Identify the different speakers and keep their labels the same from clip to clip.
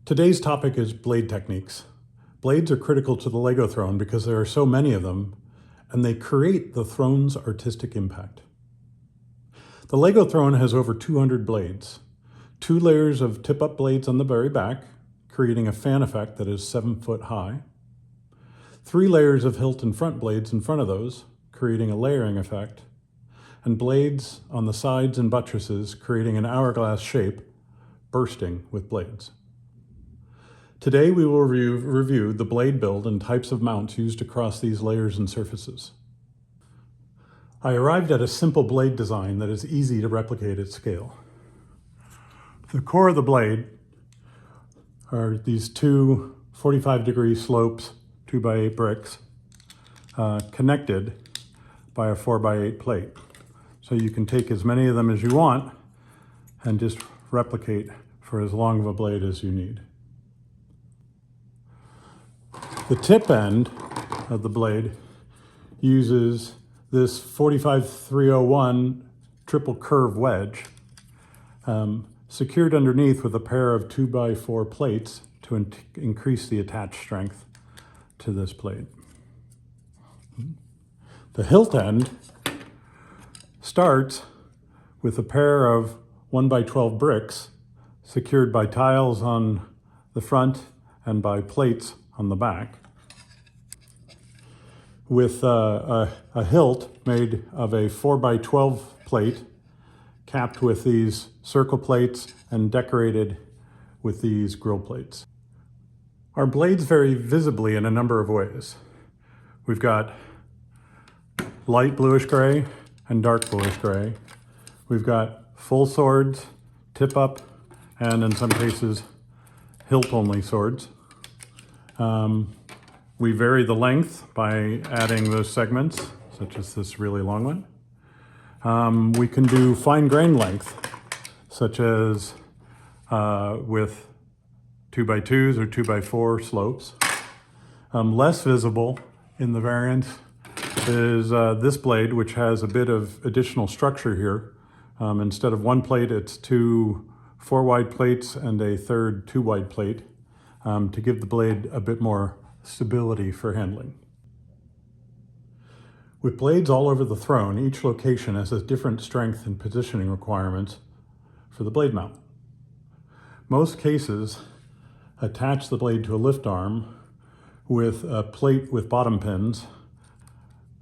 Speaker 1: Today's topic is blade techniques. Blades are critical to the Lego throne because there are so many of them, and they create the throne's artistic impact. The Lego throne has over 200 blades, 2 layers of tip-up blades on the very back, creating a fan effect that is 7 foot high, 3 layers of hilt and front blades in front of those, creating a layering effect, and blades on the sides and buttresses, creating an hourglass shape, bursting with blades. Today we will review the blade build and types of mounts used across these layers and surfaces. I arrived at a simple blade design that is easy to replicate at scale. The core of the blade are these 2 45-degree slopes, 2x8 bricks, connected by a 4x8 plate. So you can take as many of them as you want and just replicate for as long of a blade as you need. The tip end of the blade uses this 45-301 triple curve wedge secured underneath with a pair of 2x4 plates to increase the attach strength to this blade. The hilt end starts with a pair of 1x12 bricks secured by tiles on the front and by plates on the back, with a hilt made of a 4x12 plate capped with these circle plates and decorated with these grill plates. Our blades vary visibly in a number of ways. We've got light bluish gray and dark bluish gray. We've got full swords, tip up, and in some cases, hilt only swords. We vary the length by adding those segments, such as this really long one. We can do fine grain length, such as with 2x2s or 2x4 slopes. Less visible in the variant is this blade, which has a bit of additional structure here. Instead of 1 plate, it's 2 4-wide plates and a third 2-wide plate to give the blade a bit more stability for handling. With blades all over the throne, each location has a different strength and positioning requirements for the blade mount. Most cases attach the blade to a lift arm with a plate with bottom pins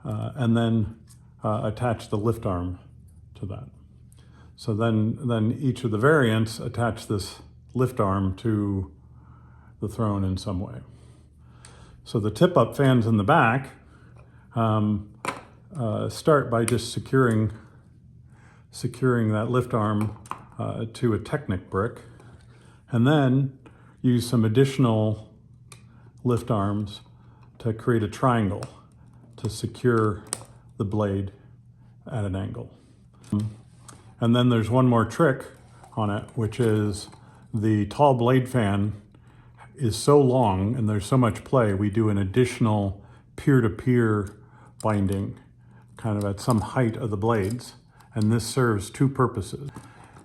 Speaker 1: and then attach the lift arm to that. So then each of the variants attach this lift arm to the throne in some way. So the tip-up fans in the back start by just securing that lift arm to a Technic brick, and then use some additional lift arms to create a triangle to secure the blade at an angle. And then there's one more trick on it, which is the tall blade fan is so long and there's so much play, we do an additional peer-to-peer binding kind of at some height of the blades, and this serves 2 purposes.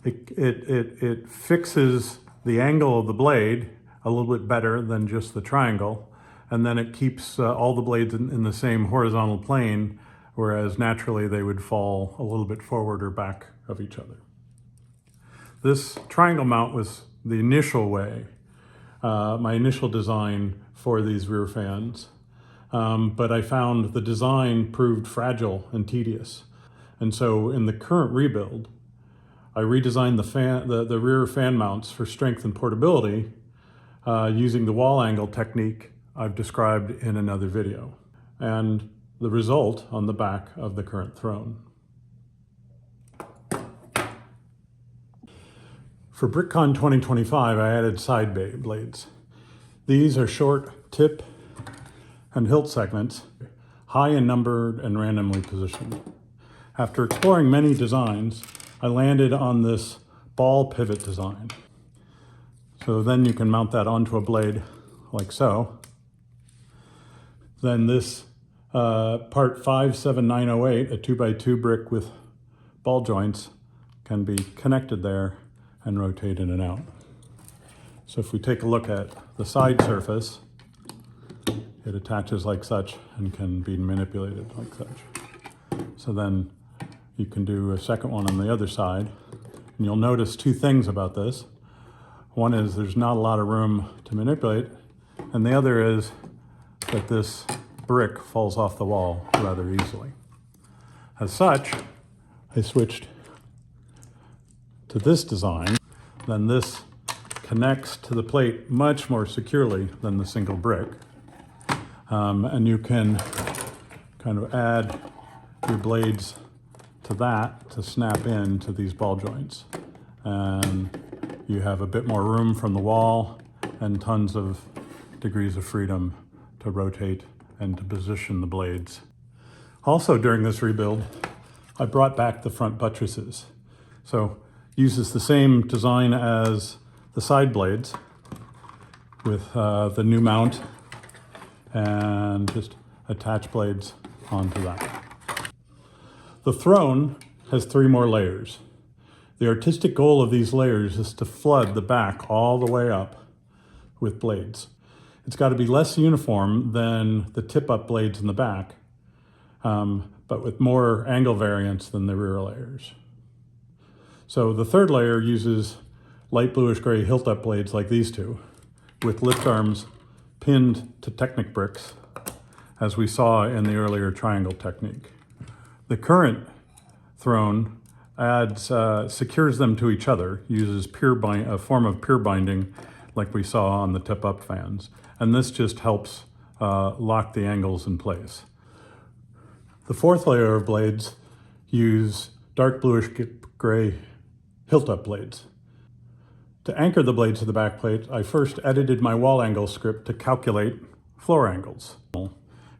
Speaker 1: It fixes the angle of the blade a little bit better than just the triangle, and then it keeps all the blades in the same horizontal plane, whereas naturally they would fall a little bit forward or back of each other. This triangle mount was the initial way, my initial design for these rear fans, but I found the design proved fragile and tedious. And so in the current rebuild, I redesigned the rear fan mounts for strength and portability using the wall angle technique I've described in another video, and the result on the back of the current throne. For BrickCon 2025, I added side blades. These are short tip and hilt segments, high in number and randomly positioned. After exploring many designs, I landed on this ball pivot design. So then you can mount that onto a blade like so. Then this part 57908, a 2x2 brick with ball joints, can be connected there and rotate in and out. So if we take a look at the side surface, it attaches like such and can be manipulated like such. So then you can do a second one on the other side. And you'll notice two things about this. One is there's not a lot of room to manipulate, and the other is that this brick falls off the wall rather easily. As such, I switched to this design. Then this connects to the plate much more securely than the single brick. And you can kind of add your blades to that to snap in to these ball joints. And you have a bit more room from the wall and tons of degrees of freedom to rotate and to position the blades. Also during this rebuild, I brought back the front buttresses. So uses the same design as the side blades with the new mount, and just attach blades onto that. The throne has 3 more layers. The artistic goal of these layers is to flood the back all the way up with blades. It's got to be less uniform than the tip-up blades in the back, but with more angle variance than the rear layers. So the third layer uses light bluish gray hilt-up blades like these two, with lift arms pinned to Technic bricks, as we saw in the earlier triangle technique. The current throne secures them to each other, uses a form of pier binding like we saw on the tip-up fans. And this just helps lock the angles in place. The fourth layer of blades use dark bluish gray hilt-up blades. To anchor the blades to the back plate, I first edited my wall angle script to calculate floor angles.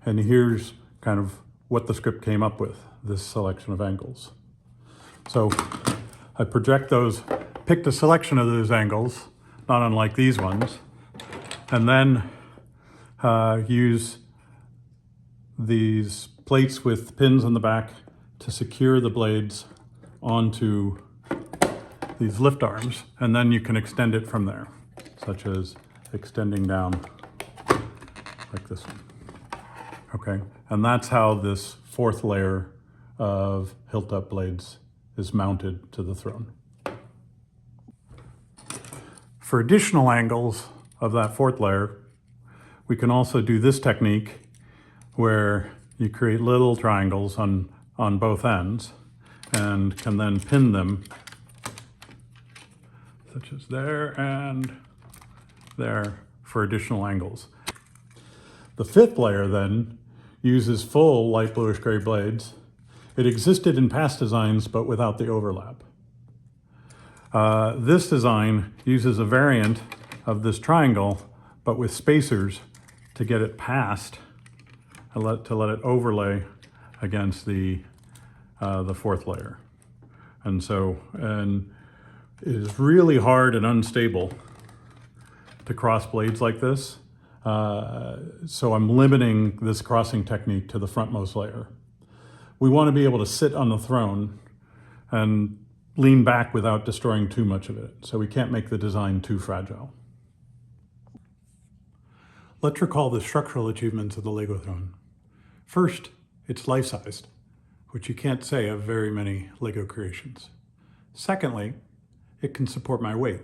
Speaker 1: And here's kind of what the script came up with, this selection of angles. So I picked a selection of those angles, not unlike these ones, and then use these plates with pins on the back to secure the blades onto these lift arms, and then you can extend it from there, such as extending down like this one. Okay, and that's how this fourth layer of hilt-up blades is mounted to the throne. For additional angles of that fourth layer, we can also do this technique where you create little triangles on both ends and can then pin them, such as there and there, for additional angles. The fifth layer then uses full light bluish gray blades. It existed in past designs, but without the overlap. This design uses a variant of this triangle, but with spacers to get it past, to let it overlay against the fourth layer. And it is really hard and unstable to cross blades like this. So I'm limiting this crossing technique to the frontmost layer. We want to be able to sit on the throne and lean back without destroying too much of it. So we can't make the design too fragile. Let's recall the structural achievements of the Lego throne. First, it's life-sized, which you can't say of very many Lego creations. Secondly, it can support my weight.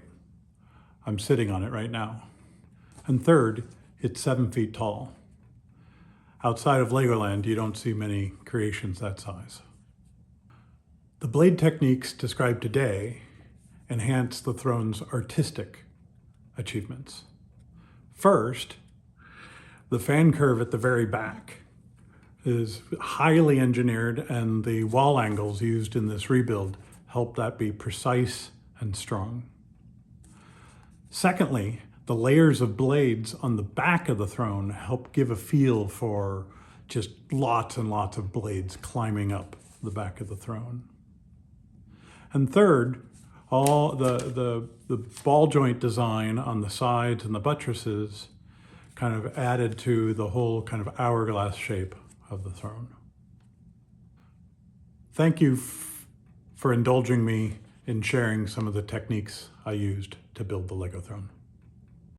Speaker 1: I'm sitting on it right now. And third, it's 7 feet tall. Outside of Legoland, you don't see many creations that size. The blade techniques described today enhance the throne's artistic achievements. First, the fan curve at the very back is highly engineered, and the wall angles used in this rebuild help that be precise and strong. Secondly, the layers of blades on the back of the throne help give a feel for just lots and lots of blades climbing up the back of the throne. And third, all the ball joint design on the sides and the buttresses kind of added to the whole kind of hourglass shape of the throne. Thank you for indulging me in sharing some of the techniques I used to build the Lego throne.